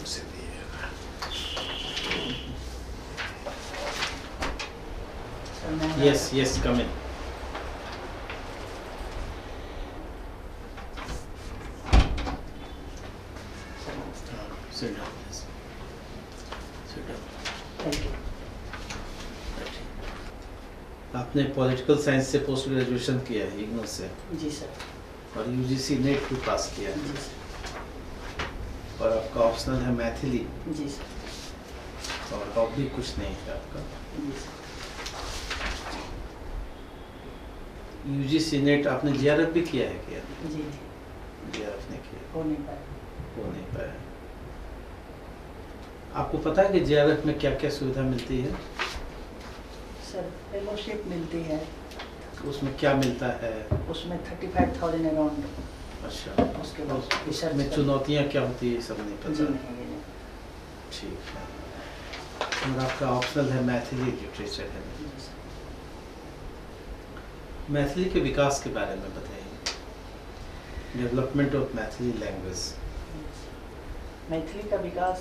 से दिए। Yes, yes, come in. Sit down, please. Sit down. Thank you. आपने political science से post graduation किया है इग्नू से, जी सर। और यूजीसी नेट भी पास किया है, जी सर। और आपका ऑप्शनल है मैथिली, जी सर। और हॉबी कुछ नहीं है आपका। जी सर। यूजीसी नेट आपने जीआरएफ भी किया है क्या? जी जीआरएफ ने किया, हो नहीं पाया। हो नहीं पाया। आपको पता है कि जीआरएफ में क्या क्या सुविधा मिलती है? सर फेलोशिप मिलती है। उसमें क्या मिलता है? उसमें 35,000 अराउंड। अच्छा, उसके बाद रिसर्च में चुनौतियाँ क्या होती है सब नहीं जी पता? नहीं, ये नहीं। ठीक है। और आपका ऑप्शनल है मैथिली लिटरेचर है। जी सर। मैथिली के विकास के बारे में बताइए, development of Maithili language. Maithili का विकास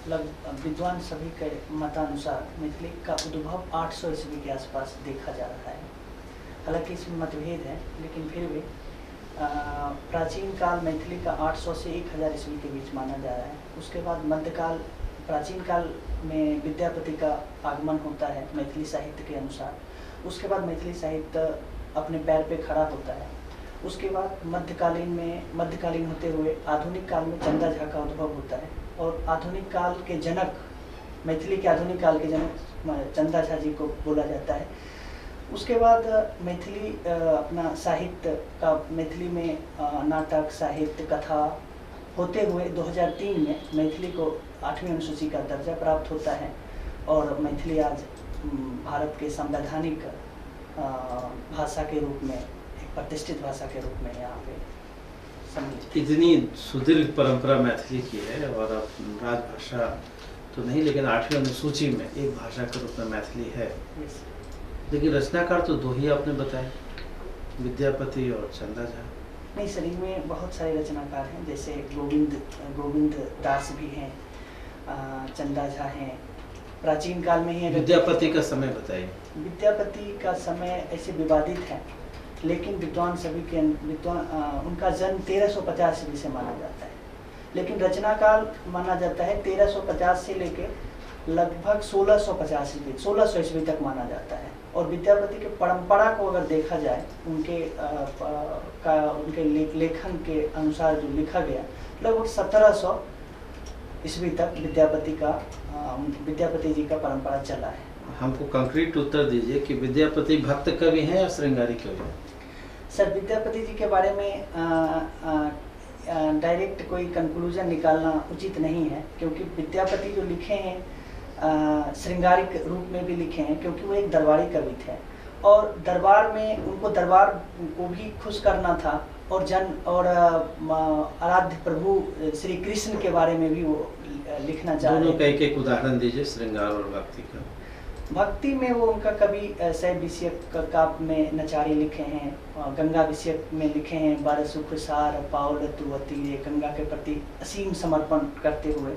विद्वान सभी के मतानुसार मैथिली का उद्भव 800 ईस्वी के आसपास देखा जा रहा है। हालांकि इसमें मतभेद है, लेकिन फिर भी प्राचीन काल मैथिली का 800 से 1000 ईस्वी के बीच माना जा रहा है। उसके बाद मध्यकाल, प्राचीन काल में विद्यापति का आगमन होता है मैथिली साहित्य के अनुसार। उसके बाद मैथिली साहित्य अपने पैर पे खड़ा होता है। उसके बाद मध्यकालीन होते हुए आधुनिक काल में चंदा झा का उद्भव होता है, और आधुनिक काल के जनक, मैथिली के आधुनिक काल के जनक चंदा झा जी को बोला जाता है। उसके बाद मैथिली अपना साहित्य का, मैथिली में नाटक, साहित्य, कथा होते हुए 2003 में मैथिली को 8वीं अनुसूची का दर्जा प्राप्त होता है, और मैथिली आज भारत के संवैधानिक भाषा के रूप में, एक प्रतिष्ठित भाषा के रूप में यहाँ पे सम्मिलित। इतनी सुदीर्घ परंपरा मैथिली की है, और अब राजभाषा तो नहीं, लेकिन 8वीं अनुसूची में एक भाषा के रूप में मैथिली है। लेकिन रचनाकार तो दो ही आपने बताए, विद्यापति और चंदा झा। नहीं सर, इनमें बहुत सारे रचनाकार हैं, जैसे गोविंद दास भी हैं, चंदा झा हैं। प्राचीन काल में ही विद्यापति का समय बताइए। विद्यापति का समय ऐसे विवादित है, लेकिन विद्वान सभी के उनका जन्म 1350 ईस्वी से माना जाता है, लेकिन रचनाकाल माना जाता है 1350 से लेके लगभग 1650 ईस्वी, 1600 ईस्वी तक माना जाता है। और विद्यापति के परंपरा को अगर देखा जाए, उनके लेखन के अनुसार जो लिखा गया, लगभग 1700 ईस्वी तक विद्यापति जी का परंपरा चला है। हमको कंक्रीट उत्तर दीजिए कि विद्यापति भक्त कवि हैं या श्रृंगारी कवि हैं? सर विद्यापति जी के बारे में डायरेक्ट कोई कंक्लूजन निकालना उचित नहीं है, क्योंकि विद्यापति जो लिखे हैं श्रृंगारिक रूप में भी लिखे हैं, क्योंकि वो एक दरबारी कवि थे, और दरबार में उनको दरबार को भी खुश करना था, और आराध्य प्रभु श्री कृष्ण के बारे में भी वो लिखना चाह रहे थे। दोनों का एक उदाहरण दीजिए, श्रृंगार और भक्ति का। भक्ति में वो उनका कवि शैव विषयक काव्य में नचारी लिखे हैं, गंगा विषयक में लिखे हैं, बार सुख सार पाउल तुवती, गंगा के प्रति असीम समर्पण करते हुए।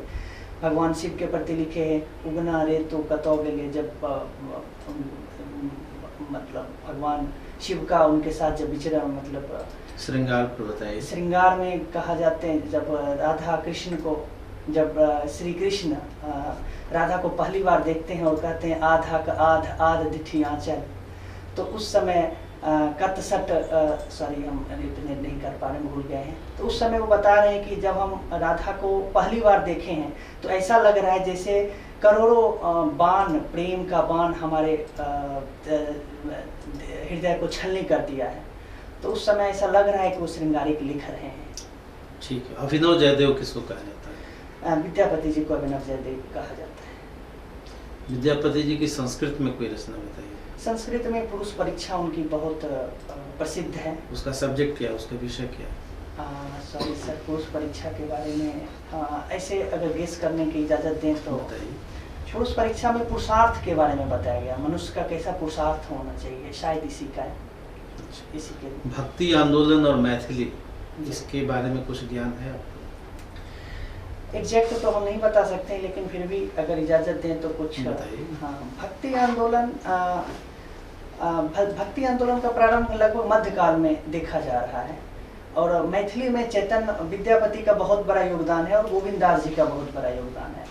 भगवान शिव के प्रति लिखे हैं, उगना रे तो कतौ गेले, जब मतलब भगवान शिव का उनके साथ जब विचरण, मतलब श्रृंगार पर बताइए। श्रृंगार में कहा जाते हैं, जब राधा कृष्ण को, जब श्री कृष्ण राधा को पहली बार देखते हैं और कहते हैं आधा का आध दिठी आंचल, तो उस समय सॉरी हम रिप्रेजेंट नहीं कर पा रहे, भूल गए हैं। तो उस समय वो बता रहे हैं कि जब हम राधा को पहली बार देखे हैं तो ऐसा लग रहा है जैसे करोड़ों बाण, प्रेम का बाण हमारे हृदय को छलनी कर दिया है। तो उस समय ऐसा लग रहा है कि वो श्रृंगारिक लिख रहे हैं। ठीक है। अभिनव जयदेव किसको कहा जाता है? विद्यापति जी को अभिनव जयदेव कहा जाता है। विद्यापति जी की संस्कृत में कोई रचना बताइए। संस्कृत में पुरुष परीक्षा उनकी बहुत प्रसिद्ध है। उसका सब्जेक्ट क्या है, उसका विषय क्या है? सॉरी सर, पुरुष परीक्षा के बारे में ऐसे अगर गेस करने की इजाज़त दें तो बताइए। पुरुष परीक्षा में पुरुषार्थ के बारे में बताया गया, मनुष्य का कैसा पुरुषार्थ होना चाहिए, शायद इसी का है। इसी के भक्ति आंदोलन और मैथिली, इसके बारे में कुछ ज्ञान है आपको? एग्जैक्ट तो हम नहीं बता सकते हैं, लेकिन फिर भी अगर इजाज़त दें तो कुछ बताइए। हाँ, भक्ति आंदोलन का प्रारंभ लगभग मध्यकाल में देखा जा रहा है, और मैथिली में चैतन्य विद्यापति का बहुत बड़ा योगदान है और गोविंद दास जी का बहुत बड़ा योगदान है।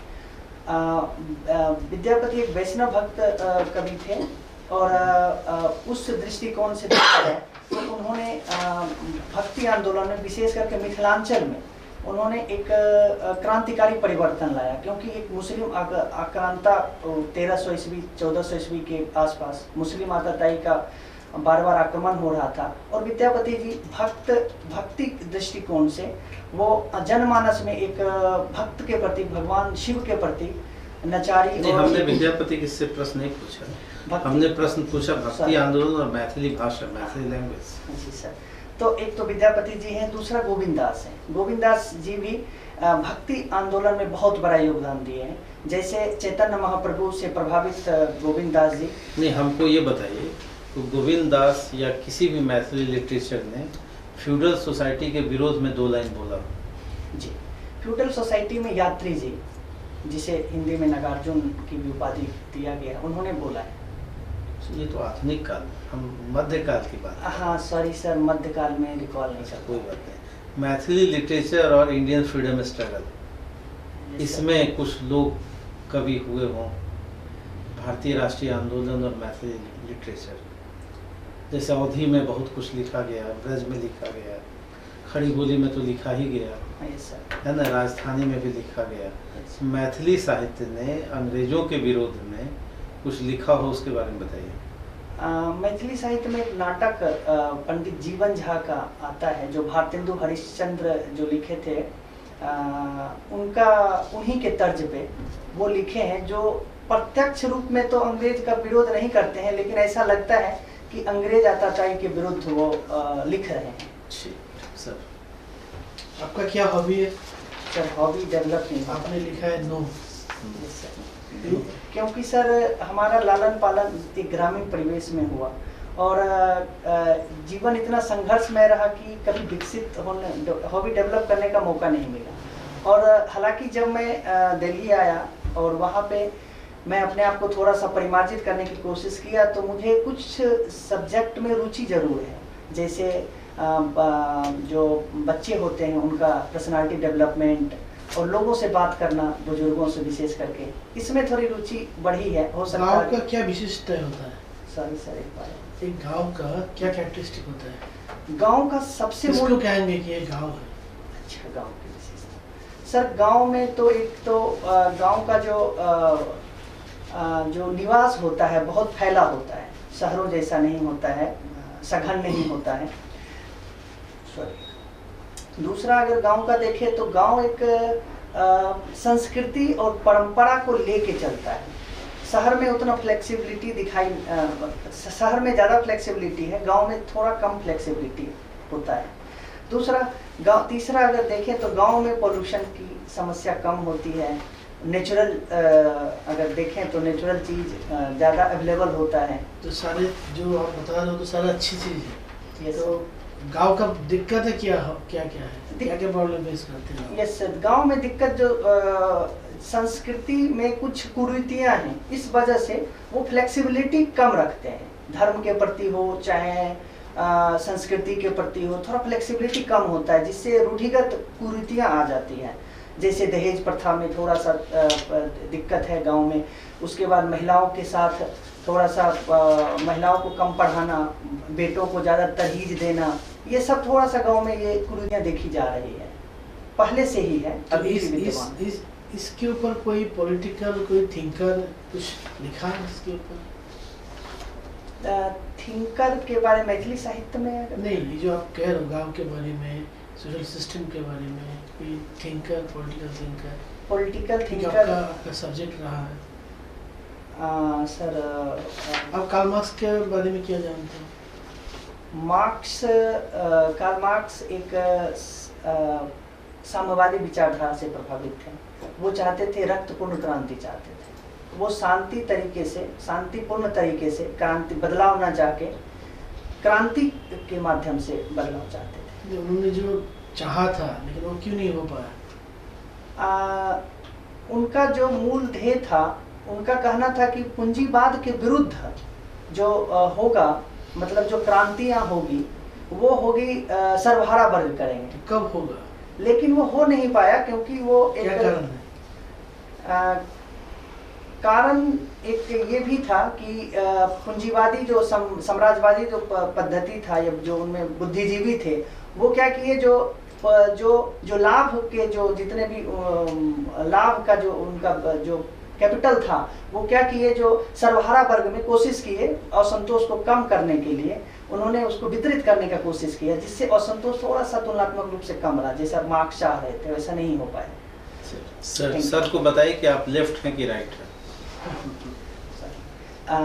विद्यापति एक वैष्णव भक्त कवि थे, और उस दृष्टिकोण से देखा जाए तो उन्होंने भक्ति आंदोलन में, विशेष करके मिथिलांचल में, उन्होंने एक क्रांतिकारी परिवर्तन लाया, क्योंकि एक मुस्लिम आक्रांता 1300 ईस्वी 1400 ईस्वी के आसपास मुस्लिम आतताई का बार बार आक्रमण हो रहा था, और विद्यापति जी भक्ति दृष्टिकोण से वो जनमानस में एक भक्त के प्रति, भगवान शिव के प्रति नचारी। नहीं, हमने विद्यापति किससे प्रश्न नहीं पूछा, हमने प्रश्न पूछा भक्ति आंदोलन और मैथिली भाषा, मैथिली लैंग्वेज। जी सर। तो एक तो विद्यापति जी हैं, दूसरा गोविंद दास हैं। गोविंद दास जी भी भक्ति आंदोलन में बहुत बड़ा योगदान दिए हैं, जैसे चैतन्य महाप्रभु से प्रभावित गोविंद दास जी। नहीं, हमको ये बताइए तो गोविंद दास या किसी भी मैथिली लिटरेचर ने फ्यूडल सोसाइटी के विरोध में 2 लाइन बोला? जी, फ्यूडल सोसाइटी में यात्री जी, जिसे हिंदी में नागार्जुन की भी उपाधि दिया गया, उन्होंने बोला है। ये तो आधुनिक काल, हम मध्यकाल की बात। हाँ सॉरी सर, मध्यकाल में रिकॉल नहीं कर। कोई बात नहीं। मैथिली लिटरेचर और इंडियन फ्रीडम स्ट्रगल, इसमें कुछ लोग कवि हुए हों, भारतीय राष्ट्रीय आंदोलन और मैथिली लिटरेचर, जैसे अवधि में बहुत कुछ लिखा गया, ब्रज में लिखा गया, खड़ी बोली में तो लिखा ही गया है ना, राजस्थानी में भी लिखा गया। मैथिली साहित्य ने अंग्रेजों के विरोध में कुछ लिखा हो, उसके बारे में बताइए। मैथिली साहित्य में एक नाटक पंडित जीवन झा का आता है, जो भारतेंदु हरिश्चंद्र जो लिखे थे, उन्हीं के तर्ज पे वो लिखे हैं, जो प्रत्यक्ष रूप में तो अंग्रेज का विरोध नहीं करते हैं, लेकिन ऐसा लगता है कि अंग्रेज आताताई के विरुद्ध वो लिख रहे हैं। सर, आपका क्या हॉबी है? सर हॉबी डेवलप नहीं, आपने लिखा है नो। क्योंकि सर हमारा लालन पालन एक ग्रामीण परिवेश में हुआ, और जीवन इतना संघर्षमय रहा कि कभी विकसित होने, हॉबी डेवलप करने का मौका नहीं मिला। और हालांकि जब मैं दिल्ली आया और वहाँ पे मैं अपने आप को थोड़ा सा परिमार्जित करने की कोशिश किया, तो मुझे कुछ सब्जेक्ट में रुचि जरूर है, जैसे जो बच्चे होते हैं उनका पर्सनालिटी डेवलपमेंट, और लोगों से बात करना, बुजुर्गों से विशेष करके, इसमें थोड़ी रुचि बढ़ी है। हो सकता है। गाँव का क्या विशिष्टता होता है? सॉरी सर, एक बार, एक गांव का क्या कैरेक्टरिस्टिक होता है? गांव का सबसे किसको कहेंगे कि ये गांव है? अच्छा, गांव की विशेषता सर, गांव में तो एक तो गांव का जो निवास होता है बहुत फैला होता है, शहरों जैसा नहीं होता है, सघन नहीं होता है। दूसरा अगर गांव का देखें तो गांव एक संस्कृति और परंपरा को लेके चलता है। शहर में उतना फ्लेक्सिबिलिटी शहर में ज़्यादा फ्लेक्सिबिलिटी है, गांव में थोड़ा कम फ्लेक्सिबिलिटी होता है। तीसरा अगर देखें तो गांव में पोल्यूशन की समस्या कम होती है, नेचुरल अगर देखें तो नेचुरल चीज़ ज़्यादा अवेलेबल होता है। तो सारे जो आप बता रहे हो तो सारा अच्छी चीज़ है। यस। तो गांव का दिक्कत है क्या है? क्या प्रॉब्लम फेस करते हैं? यस सर, गांव में दिक्कत जो संस्कृति में कुछ कुरीतियां हैं, इस वजह से वो फ्लेक्सिबिलिटी कम रखते हैं। धर्म के प्रति हो चाहे संस्कृति के प्रति हो, थोड़ा फ्लेक्सिबिलिटी कम होता है, जिससे रूढ़िगत कुरीतियां आ जाती हैं। जैसे दहेज प्रथा में थोड़ा सा दिक्कत है गांव में। उसके बाद महिलाओं के साथ थोड़ा सा महिलाओं को कम पढ़ाना, बेटों को ज़्यादा तरजीह देना, ये सब थोड़ा सा गांव में ये कुरीतियां देखी जा रही है, पहले से ही है। तो इसके ऊपर कोई पॉलिटिकल कोई थिंकर कुछ लिखा है इसके ऊपर? थिंकर के बारे में मैथिली साहित्य में नहीं, ये जो आप कह रहे हो गांव के बारे में, सोशल सिस्टम के बारे में, कोई थिंकर, पॉलिटिकल थिंकर आपका सब्जेक्ट रहा है? सर आप कार्ल मार्क्स के बारे में क्या जानते हैं? कार्ल मार्क्स एक साम्यवादी विचारधारा से प्रभावित थे। वो चाहते थे रक्तपूर्ण क्रांति चाहते थे। वो शांतिपूर्ण तरीके से क्रांति बदलाव ना चाह के क्रांति के माध्यम से बदलाव चाहते थे। उन्होंने जो चाहा था, लेकिन वो क्यों नहीं हो पाया? उनका जो मूल ध्येय था, उनका कहना था कि पूंजीवाद के विरुद्ध जो होगा, मतलब जो क्रांतियां होगी वो होगी सर्वहारा वर्ग करेंगे। कब होगा? लेकिन वो हो नहीं पाया, क्योंकि वो एक क्या कारण है? कारण एक ये भी था कि पूंजीवादी जो साम्राज्यवादी जो पद्धति था, या जो उनमें बुद्धिजीवी थे, वो क्या किए, जो लाभ के जो जितने भी लाभ का जो उनका जो कैपिटल था, वो क्या किए, जो सर्वहारा वर्ग में कोशिश किए असंतोष को कम करने के लिए, उन्होंने उसको वितरित करने का कोशिश किया, जिससे असंतोष थोड़ा सा तुलनात्मक रूप से कम रहा, जैसा मार्क्स चाह रहे थे वैसा नहीं हो पाया। सर को बताइए कि आप लेफ्ट हैं कि राइट हैं?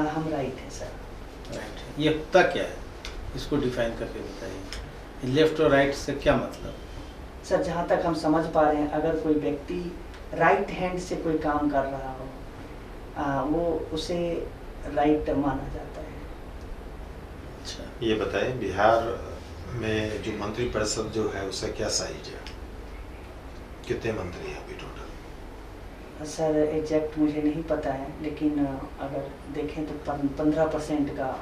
हम राइट है सर। राइट है। ये होता क्या है, इसको डिफाइन करके बताइए। लेफ्ट और राइट से क्या मतलब? सर जहाँ तक हम समझ पा रहे हैं, अगर कोई व्यक्ति राइट हैंड से कोई काम कर रहा हो, वो उसे राइट माना जाता है। अच्छा, ये बताएं, बिहार में जो मंत्रिपरिषद जो है उसका क्या साइज है, कितने मंत्री हैं अभी टोटल? सर एग्जैक्ट मुझे नहीं पता है, लेकिन अगर देखें तो 15% का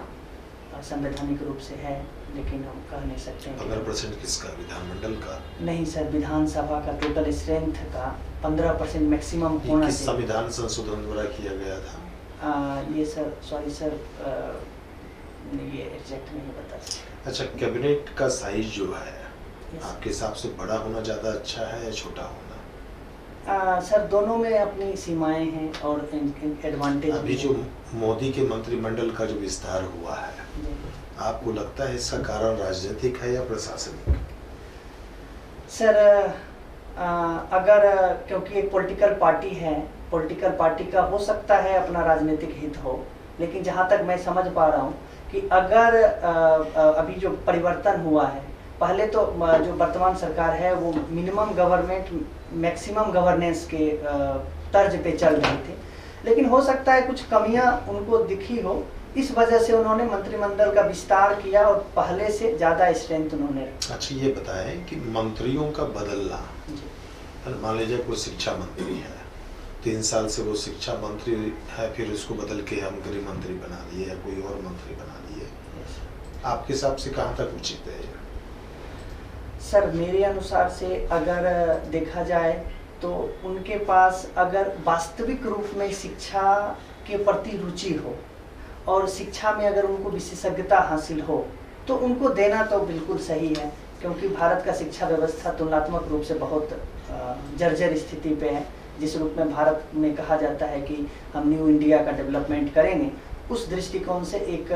संवैधानिक रूप से है, लेकिन हम कह नहीं सकते हैं। 15% किसका? विधानमंडल का? नहीं सर, विधानसभा का टोटल स्ट्रेंथ का 15% मैक्सिमम होना किस चाहिए। संविधान संशोधन द्वारा किया गया था? ये सर, सॉरी सर, ये एग्जैक्ट नहीं बता सकता। अच्छा, कैबिनेट का साइज जो है आपके हिसाब से बड़ा होना ज़्यादा अच्छा है या छोटा होना? सर दोनों में अपनी सीमाएं हैं और एडवांटेज। अभी जो मोदी के मंत्रिमंडल का जो विस्तार हुआ है, आपको लगता है इसका कारण राजनीतिक है या प्रशासनिक? सर अगर क्योंकि एक पॉलिटिकल पार्टी है, पॉलिटिकल पार्टी का हो सकता है अपना राजनीतिक हित हो, लेकिन जहाँ तक मैं समझ पा रहा हूँ कि अगर अभी जो परिवर्तन हुआ है, पहले तो जो वर्तमान सरकार है वो मिनिमम गवर्नमेंट मैक्सिमम गवर्नेंस के तर्ज पे चल रही थी, लेकिन हो सकता है कुछ कमियां उनको दिखी हो, इस वजह से उन्होंने मंत्रिमंडल का विस्तार किया और पहले से ज़्यादा स्ट्रेंथ उन्होंने रखा। अच्छा, ये बताएं कि मंत्रियों का बदलना, मान लीजिए कोई शिक्षा मंत्री है, 3 साल से वो शिक्षा मंत्री है, फिर उसको बदल के हम गृह मंत्री बना दिए या कोई और मंत्री बना दिए, आपके हिसाब से कहाँ तक उचित है? सर मेरे अनुसार से अगर देखा जाए तो उनके पास अगर वास्तविक रूप में शिक्षा के प्रति रुचि हो और शिक्षा में अगर उनको विशेषज्ञता हासिल हो तो उनको देना तो बिल्कुल सही है, क्योंकि भारत का शिक्षा व्यवस्था तुलनात्मक रूप से बहुत जर्जर स्थिति पे है। जिस रूप में भारत में कहा जाता है कि हम न्यू इंडिया का डेवलपमेंट करेंगे, उस दृष्टिकोण से एक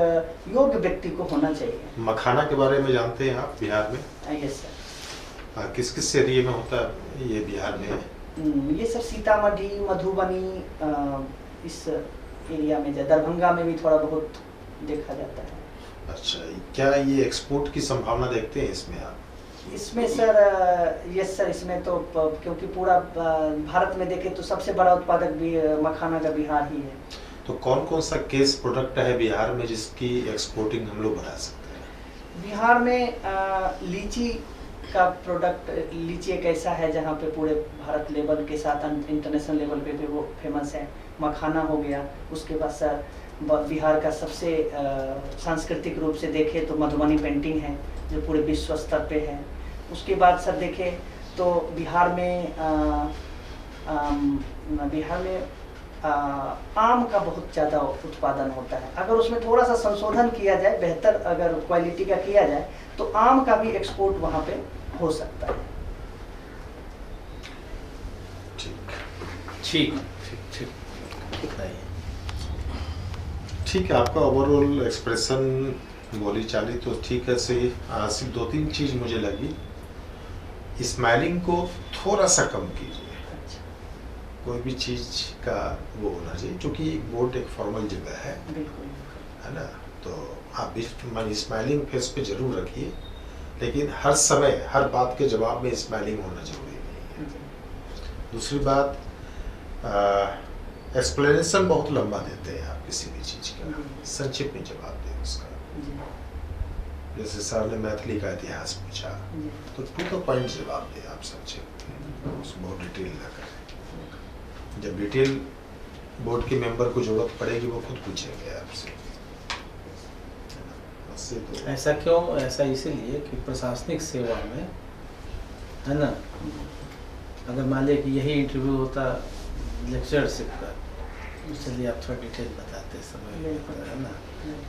योग्य व्यक्ति को होना चाहिए। मखाना के बारे में जानते हैं आप बिहार में? Yes sir. किस किस एरिया में होता है ये बिहार में? ये सर सीतामढ़ी, मधुबनी, इस एरिया में, दरभंगा में भी थोड़ा बहुत देखा जाता है। अच्छा, क्या ये एक्सपोर्ट की संभावना देखते हैं इसमें आप? इसमें सर यस सर, इसमें तो क्योंकि पूरा भारत में देखें तो सबसे बड़ा उत्पादक भी मखाना का बिहार ही है। तो कौन कौन सा केस प्रोडक्ट है बिहार में जिसकी एक्सपोर्टिंग हम लोग बढ़ा सकते हैं? बिहार में लीची का प्रोडक्ट, लीची एक ऐसा है जहाँ पे पूरे भारत लेवल के साथ इंटरनेशनल लेवल पे भी वो फेमस है। मखाना हो गया, उसके बाद सर बिहार का सबसे सांस्कृतिक रूप से देखें तो मधुबनी पेंटिंग है जो पूरे विश्व स्तर पे है। उसके बाद सर देखें तो बिहार में आम का बहुत ज़्यादा उत्पादन होता है। अगर उसमें थोड़ा सा संशोधन किया जाए, बेहतर अगर क्वालिटी का किया जाए तो आम का भी एक्सपोर्ट वहाँ पे हो सकता है। ठीक ठीक है, आपका ओवरऑल एक्सप्रेशन, बोली चाली तो ठीक है सही। सिर्फ 2-3 चीज मुझे लगी। स्माइलिंग को थोड़ा सा कम कीजिए। अच्छा। कोई भी चीज का वो होना चाहिए, क्योंकि बोर्ड एक फॉर्मल जगह है, बिल्कुल है ना, तो आप भी स्माइलिंग फेस पे जरूर रखिए, लेकिन हर समय हर बात के जवाब में स्माइलिंग होना जरूरी नहीं है। दूसरी बात, एक्सप्लेनेशन बहुत लंबा देते हैं आप किसी भी चीज का, संक्षिप्त में जवाब दें उसका। जैसे सर ने मैथिली का इतिहास पूछा तो टू द पॉइंट जवाब दें आप संक्षिप्त में। उसको बहुत डिटेल ना करें। जब डिटेल बोर्ड के मेंबर को जरूरत पड़ेगी वो खुद पूछेंगे आपसे। तो ऐसा क्यों? ऐसा इसीलिए कि प्रशासनिक सेवा में है ना, अगर मान लिया कि यही इंटरव्यू होता लेक्चरशिप का, चलिए आप थोड़ा डिटेल बताते समय है ना,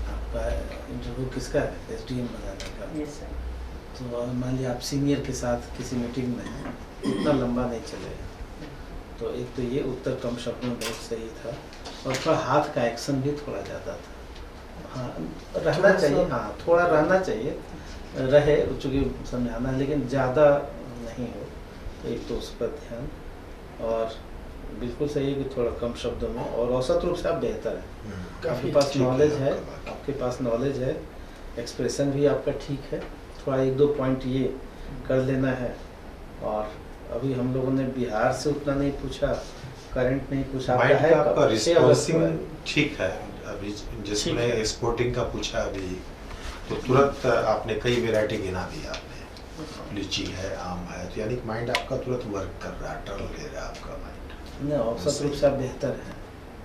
आपका इंटरव्यू किसका है? SDM बनाने का। Yes sir. तो मान लिया आप सीनियर के साथ किसी मीटिंग में हैं, इतना लंबा नहीं चलेगा। तो एक तो ये उत्तर कम शब्दों में बहुत सही था, और थोड़ा हाथ का एक्शन भी थोड़ा ज़्यादा था। हाँ, रहना चाहिए, हाँ थोड़ा रहना चाहिए, रहे चूँकि समझाना, लेकिन ज़्यादा नहीं हो। तो एक तो उस पर ध्यान, और बिल्कुल सही है कि थोड़ा कम शब्दों में, और औसत रूप से आप बेहतर है, आपके पास नॉलेज है, आपके पास नॉलेज है, एक्सप्रेशन भी आपका ठीक है। थोड़ा 1-2 पॉइंट ये कर लेना है। और अभी हम लोगों ने बिहार से उतना नहीं पूछा, करंट नहीं पूछा, आपका रिस्पॉन्सिंग ठीक है। अभी जिसमें एक्सपोर्टिंग का पूछा अभी, तो तुरंत आपने कई वैरायटी गिना दी आपने, लीची है, आम है, तो यानी माइंड आपका तुरंत वर्क कर रहा है, टर्न ले रहा है आपका माइंड। नहीं, औसत रूप से आप बेहतर हैं,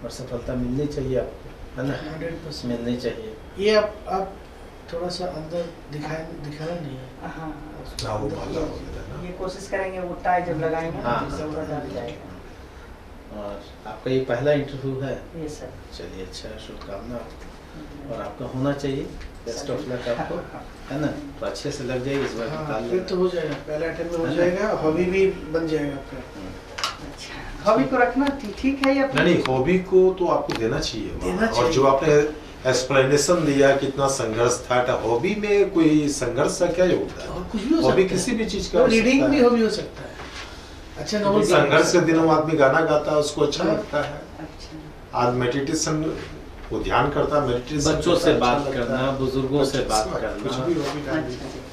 और सफलता मिलनी चाहिए आपको, है ना, 100% मिलनी चाहिए। ये आप थोड़ा सा अंदर दिखाना नहीं है। हाँ, वो भला हो गया ना। ये कोशिश करेंगे, वो टाई जब लगाएंगे हाँ, तो इससे पूरा डाल जाएगा। और आपका ये पहला इंटरव्यू है। Yes sir. चलिए, अच्छा, शुभकामना आपको, और आपका होना चाहिए। बेस्ट ऑफ लक आपको, है ना, तो अच्छे से लग जाए इस बार। हाँ, फिर तो हो जाएगा, पहला अटेम्प्ट में हो जाएगा, हॉबी भी बन जाएगा आपका। अच्छा, हॉबी को रखना ठीक है या नहीं, हॉबी को तो आपको देना चाहिए। और जो आपने एक्सप्लेनेशन दिया कितना संघर्ष था, हॉबी में कोई संघर्ष का क्या योगदान है? कुछ भी हो हॉबी सकता किसी है। भी चीज का, रीडिंग भी हॉबी हो सकता है। अच्छा, नॉवल संघर्ष के दिनों में आदमी गाना गाता है, उसको अच्छा हाँ। लगता है। अच्छा, आज मेडिटेशन वो ध्यान करता है, मेडिटेशन बच्चों से करता है, बात अच्छा लगता करना, है। बुजुर्गों से बात कुछ करना, भी हॉबी डाल दीजिए। अच्छा,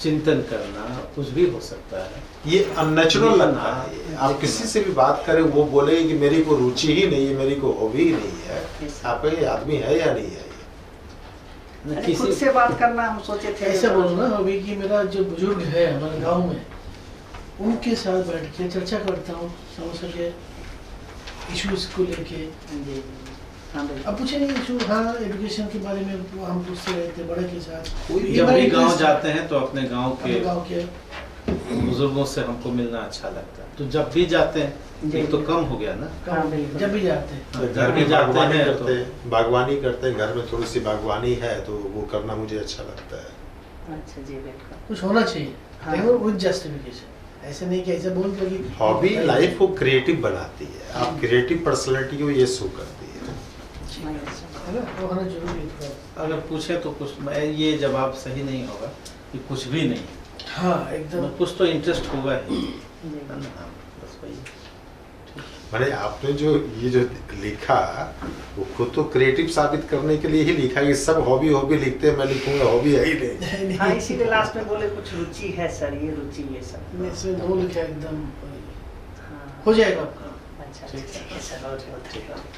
चिंतन करना, कुछ भी हो सकता है। ये अननेचुरल लगता है। आप किसी से भी बात करें, वो बोले कि मेरी को रुचि ही नहीं है, मेरी को हॉबी ही नहीं है, आप ये आदमी है या नहीं है? अरे खुद से बात करना हम सोचे थे। ऐसे बोलो ना हॉबी की, मेरा जो बुजुर्ग है हमारे गांव में, उनके साथ बैठ के चर्चा करता हूँ, समझ सके इश्यूज को लेके। जी, हाँ भाई। अब पूछे नहीं इशू, हाँ एजुकेशन के बारे में वो हम पूछते रहते बड़े के साथ। जब भी गांव जाते हैं तो अपने गांव के बुजुर्गों से हमको मिलना अच्छा लगता है। तो जब भी जाते हैं, एक तो कम हो गया ना, जब भी जाते हैं, घर में बागवानी करते हैं, बागवानी करते हैं, घर में थोड़ी सी बागवानी है तो वो करना मुझे अच्छा लगता है। अच्छा जी, बिल्कुल। कुछ होना चाहिए, हाँ। With justification. ऐसे नहीं कि ऐसे बोल के हॉबी लाइफ को क्रिएटिव बनाती है, आप क्रिएटिव पर्सनालिटी को ये शो करती है है ना, वो होना जरूरी है। अगर पूछे तो कुछ, ये जवाब सही नहीं होगा कि कुछ भी नहीं। हाँ, एकदम कुछ तो इंटरेस्ट होगा ही, जी। है ना, बस वही। मैंने आपने जो ये जो लिखा वो खुद तो क्रिएटिव साबित करने के लिए ही लिखा कि सब हॉबी लिखते हैं, मैं लिखूंगा हॉबी है ही नहीं। हाँ, इसीलिए लास्ट में बोले कुछ रुचि है सर, ये रुचि ये सब। इसमें नो लिखा एकदम हाँ, हो जाएगा। अच्छा, ठीक है सर, बहुत बहुत धन्यवाद।